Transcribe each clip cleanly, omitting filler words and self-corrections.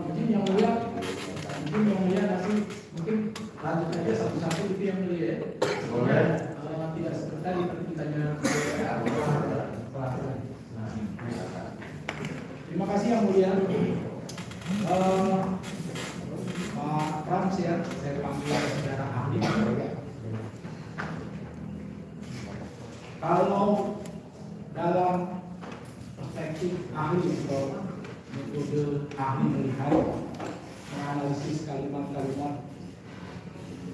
Mungkin yang mulia nanti mungkin lanjut aja satu-satu itu yang mulia ya. Boleh. Tidak seperti tadi kita terima kasih yang mulia. Pak Frans ya, saya panggil saudara ahli. Kalau dalam perspektif ahli metode ahli melihat menganalisis kalimat-kalimat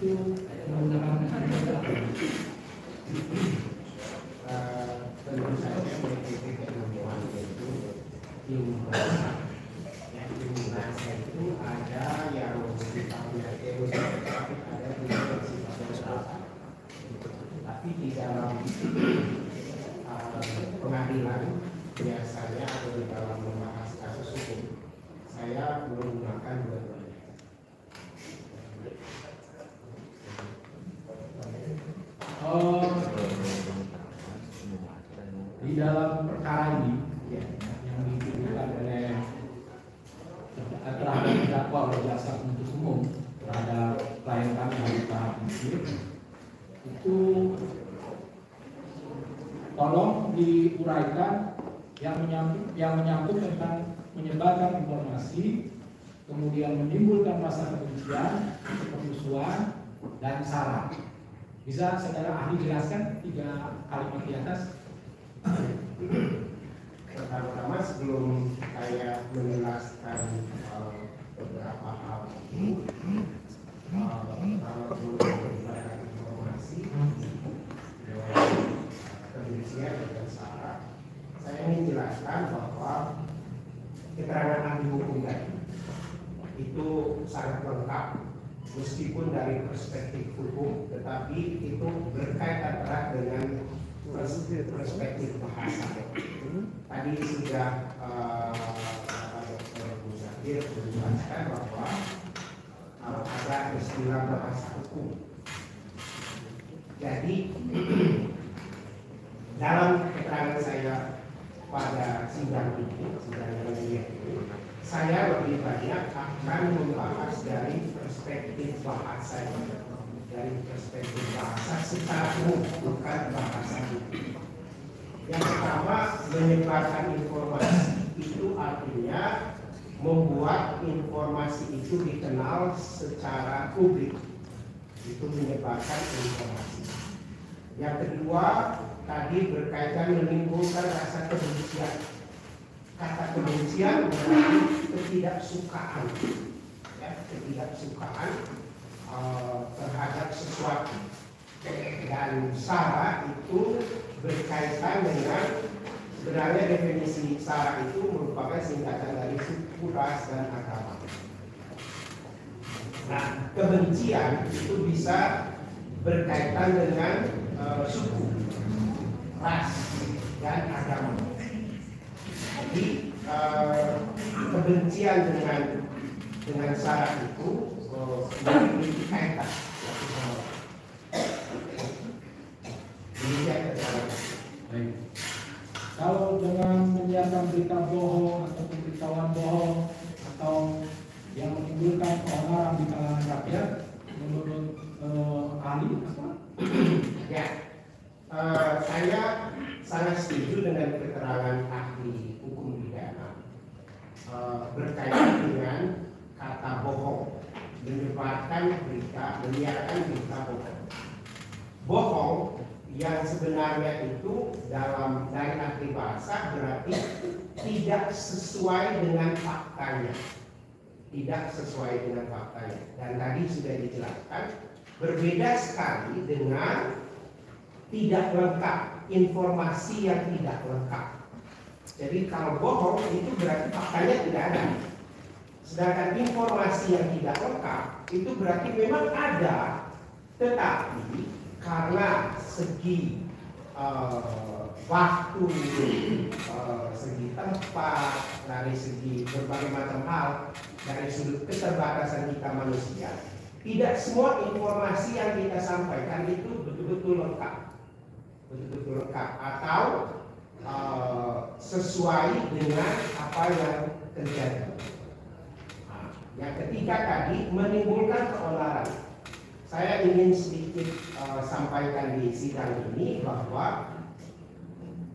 itu menggunakan tentu saja mengikuti keilmuan yaitu ilmu bahasa. Yang ilmu bahasa itu ada yang sifatnya teoretik, ada yang sifatnya filsafat. Tapi di dalam pengadilan biasanya atau di dalam membahas kasus hukum, saya menggunakan dua-duanya. Di dalam perkara ini yang dituduhkan oleh terhadap terdakwa oleh jaksa penuntut umum terhadap klien kami Habib Bahar Nasir, itu tolong diuraikan yang menyangkut tentang menyebarkan informasi, kemudian menimbulkan rasa kebencian, permusuhan, dan sara. Bisa saudara ahli jelaskan 3 kalimat di atas? Pertama-tama sebelum saya menjelaskan beberapa hal itu, kalau menyebarkan informasi, kebencian dan sara, saya ingin jelaskan bahwa keterangan ahli hukum tadi itu sangat lengkap, meskipun dari perspektif hukum, tetapi itu berkaitan erat dengan perspektif bahasa. Tadi sudah Dr. Muzakir menjelaskan bahwa ada istilah bahasa hukum. Jadi dalam keterangan saya pada sidang ini, saya lebih banyak akan membahas dari perspektif bahasa, dari perspektif bahasa secara umum, bukan bahasa hukum. Yang pertama, menyebarkan informasi itu artinya membuat informasi itu dikenal secara publik. Itu menyebarkan informasi. Yang kedua, tadi berkaitan menimbulkan rasa kebencian. Kata kebencian berarti ketidaksukaan, ya, ketidaksukaan terhadap sesuatu. Dan sara itu berkaitan dengan, sebenarnya definisi sara itu merupakan singkatan dari suku, ras, dan agama. Nah, kebencian itu bisa berkaitan dengan suku, ras, dan agama. Jadi kebencian dengan sara itu memiliki kaitan. Baik. Kalau dengan menyiarkan berita bohong atau pemberitahuan bohong atau yang menimbulkan keonaran di kalangan rakyat, menurut ahli apa? Ya, saya sangat setuju dengan keterangan ahli hukum pidana berkaitan dengan kata bohong, menyebarkan berita, menyiarkan berita bohong. Bohong yang sebenarnya itu dari ahli bahasa berarti tidak sesuai dengan faktanya. Tidak sesuai dengan faktanya. Dan tadi sudah dijelaskan, berbeda sekali dengan tidak lengkap, informasi yang tidak lengkap. Jadi kalau bohong itu berarti faktanya tidak ada. Sedangkan informasi yang tidak lengkap itu berarti memang ada, tetapi karena segi waktu, segi tempat, dari segi berbagai macam hal, dari sudut keterbatasan kita manusia, tidak semua informasi yang kita sampaikan itu betul-betul lengkap, atau sesuai dengan apa yang terjadi. Yang ketiga tadi menimbulkan keonaran. Saya ingin sedikit sampaikan di sidang ini bahwa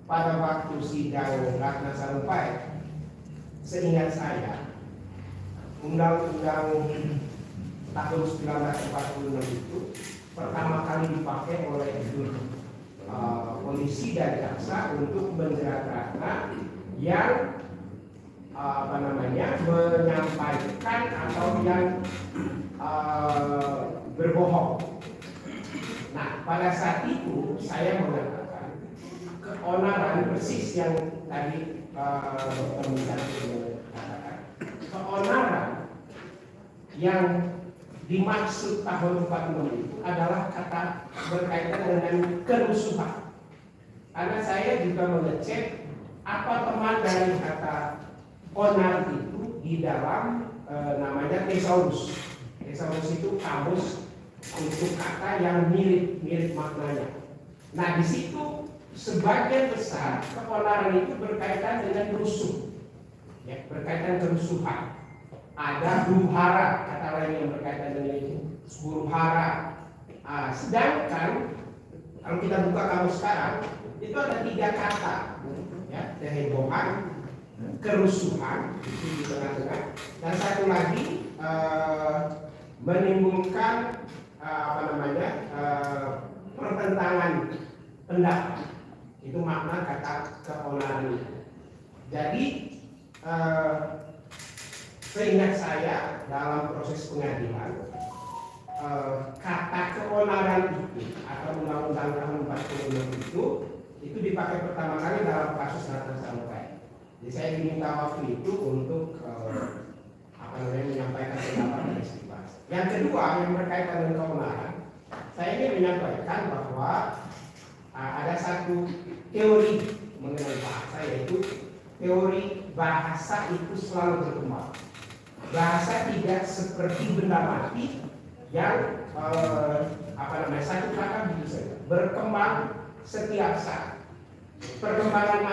pada waktu sidang Ratna Sarumpait, seingat saya, Undang-Undang tahun 1946 itu pertama kali dipakai oleh polisi dan jaksa untuk menjerat Ratna yang menyampaikan atau yang berbohong. Nah, pada saat itu saya mengatakan keonaran persis yang tadi Dr. Muzani katakan. Keonaran yang dimaksud tahun 46 itu adalah kata berkaitan dengan kerusuhan. Karena saya juga mengecek apa teman dari kata onar itu di dalam namanya thesaurus. Thesaurus itu kamus untuk kata yang mirip maknanya. Nah, di situ sebagian besar keonaran itu berkaitan dengan rusuh, ya, berkaitan kerusuhan. Ada huru hara, kata lain yang berkaitan dengan itu, huru hara. Sedangkan kalau kita buka kamus sekarang, itu ada 3 kata, ya, kehebohan, kerusuhan itu di tengah-tengah, dan satu lagi menimbulkan pertentangan pendapat. Itu makna kata keonaran itu. Jadi seingat saya dalam proses pengadilan, kata keonaran itu atau Undang-Undang tahun 46 itu dipakai pertama kali dalam kasus Ratna Sarumpait. Jadi saya diminta waktu itu untuk menyampaikan pendapat dari segi bahasa. Yang kedua yang berkaitan dengan keonaran, saya ingin menyampaikan bahwa ada satu teori mengenai bahasa, yaitu teori bahasa itu selalu berkembang. Bahasa tidak seperti benda mati yang satu kata begitu saja, berkembang setiap saat. Perkembangan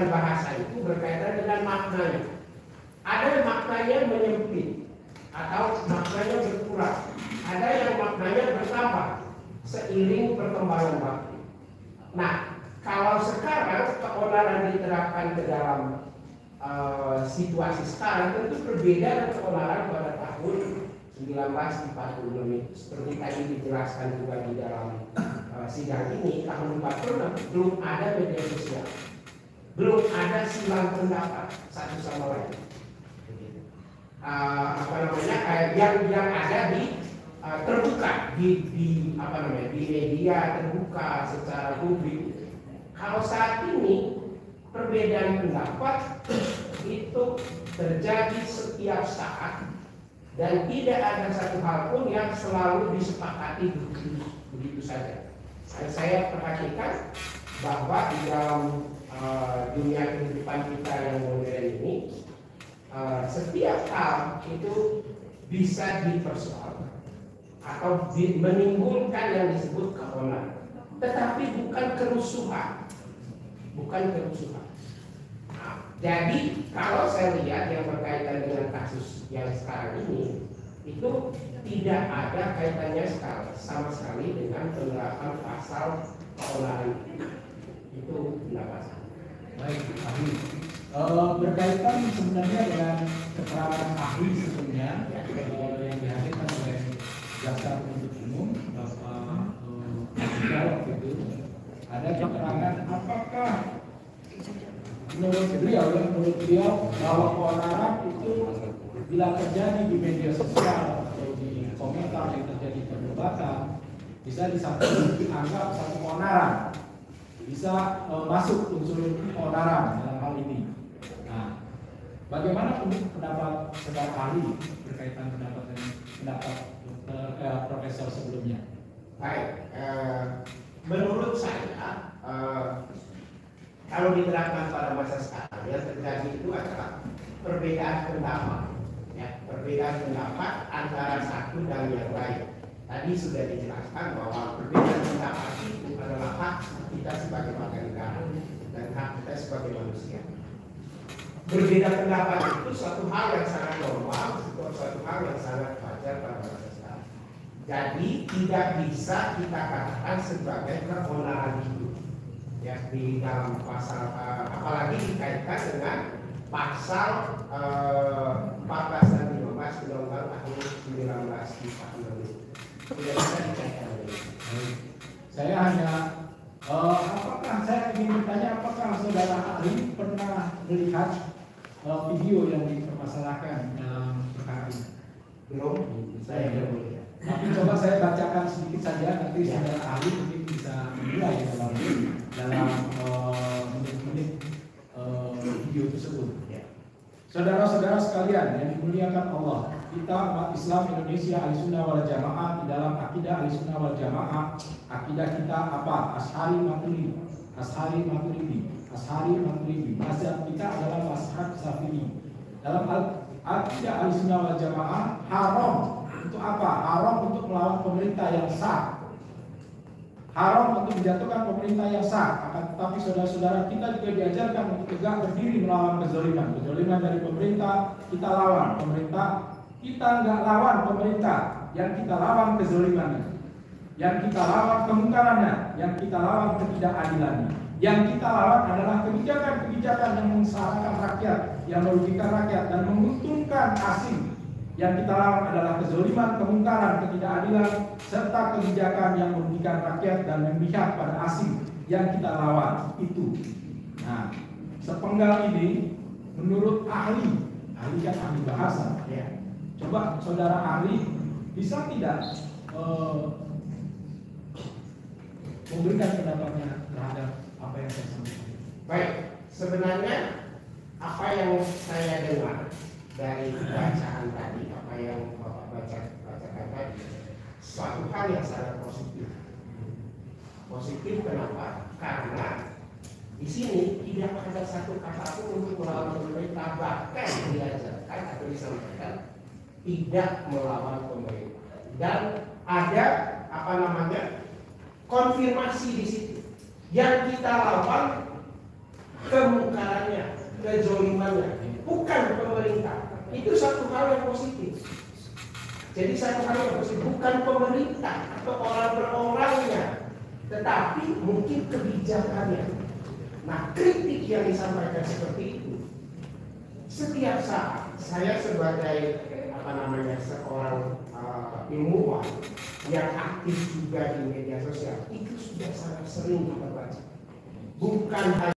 bahasa itu berkaitan dengan maknanya. Ada maknanya menyempit atau maknanya berkurang. Ada yang maknanya bertambah seiring perkembangan waktu. Nah, kalau sekarang keonaran diterapkan ke dalam situasi sekarang, tentu berbeda dengan keonaran pada tahun 1946 itu. Seperti tadi dijelaskan juga di dalam sidang ini, tahun 46 belum ada media sosial, belum ada silang pendapat satu sama lain. Yang ada di terbuka di media terbuka secara publik. Kalau saat ini perbedaan pendapat itu terjadi setiap saat dan tidak ada satu hal pun yang selalu disepakati begitu saja. Saya perhatikan bahwa di dalam dunia kehidupan kita yang modern ini, setiap hal itu bisa dipersoalkan atau menimbulkan yang disebut keonaran, tetapi bukan kerusuhan. Jadi kalau saya lihat yang berkaitan dengan kasus yang sekarang ini, itu tidak ada kaitannya sama sekali dengan penerapan pasal keonaran. Itu pendapat saya. Baik, ahli. Berkaitan sebenarnya dengan keterangan ahli sebelumnya yang dihadirkan oleh jaksa penuntut umum, Bapak Jawab menurut beliau bahwa keonaran itu bila terjadi di media sosial atau di komentar yang terjadi perdebatan bisa dianggap satu keonaran, bisa masuk unsur keonaran dalam hal ini. Nah, bagaimana pendapat saudara ahli berkaitan pendapat profesor sebelumnya? Baik, menurut saya kalau diterapkan pada masa sekarang yang terjadi itu adalah perbedaan pendapat, ya, perbedaan pendapat antara satu dan yang lain. Tadi sudah dijelaskan bahwa perbedaan pendapat itu adalah hak kita sebagai warga negara dan hak kita sebagai manusia. Berbeda pendapat itu suatu hal yang sangat normal, suatu hal yang sangat wajar pada masa sekarang. Jadi tidak bisa kita katakan sebagai keonaran hidup. Ya, di dalam pasal apalagi dikaitkan dengan pasal 14 dan 15 Undang-Undang tahun 1946. Tidak bisa dikaitkan dengan itu. Saya hanya saya ingin bertanya apakah saudara ahli pernah melihat video yang dipermasalahkan dalam perkara ini? Belum, saya belum melihat. Tapi coba saya bacakan sedikit saja, nanti saudara ahli mungkin bisa menilai dalam menit-menit video tersebut. Saudara-saudara sekalian yang dimuliakan Allah, kita umat Islam Indonesia Ahlussunnah wal Jamaah di dalam akidah Ahlussunnah wal Jamaah, akidah kita apa? Asy'ari Maturidi. Mazhab kita adalah mazhab Syafi'i. Dalam akidah Ahlussunnah wal Jamaah haram untuk apa? Haram untuk melawan pemerintah yang sah. Haram untuk menjatuhkan pemerintah yang sah. Akan tetapi saudara-saudara kita juga diajarkan untuk tegak berdiri melawan kezaliman. Kezaliman dari pemerintah kita lawan. Pemerintah kita nggak lawan pemerintah. Yang kita lawan kezalimannya. Yang kita lawan kemungkarannya. Yang kita lawan ketidakadilannya. Yang kita lawan adalah kebijakan-kebijakan yang menyengsarakan rakyat, yang merugikan rakyat dan menguntungkan asing. Yang kita lawan adalah kezaliman, kemungkaran, ketidakadilan, serta kebijakan yang merugikan rakyat dan memihak pada asing. Yang kita lawan itu. Nah, sepenggal ini menurut ahli kan ahli bahasa. Ya. Coba saudara ahli bisa tidak memberikan pendapatnya terhadap apa yang saya sampaikan? Baik, sebenarnya apa yang saya dengar dari bacaan tadi, apa yang Bapak bacakan tadi, suatu hal yang sangat positif. Positif kenapa? Karena di sini tidak ada satu kata pun untuk melawan pemerintah, bahkan diajarkan atau disampaikan tidak melawan pemerintah. Dan ada konfirmasi di situ. Yang kita lawan kemungkarannya, kezalimannya, bukan pemerintah. Itu satu hal yang positif. Jadi satu hal yang positif, bukan pemerintah atau orang per orangnya, tetapi mungkin kebijakannya. Nah, kritik yang disampaikan seperti itu, setiap saat saya sebagai seorang ilmuwan yang aktif juga di media sosial, itu sudah sangat sering kita baca. Bukan hanya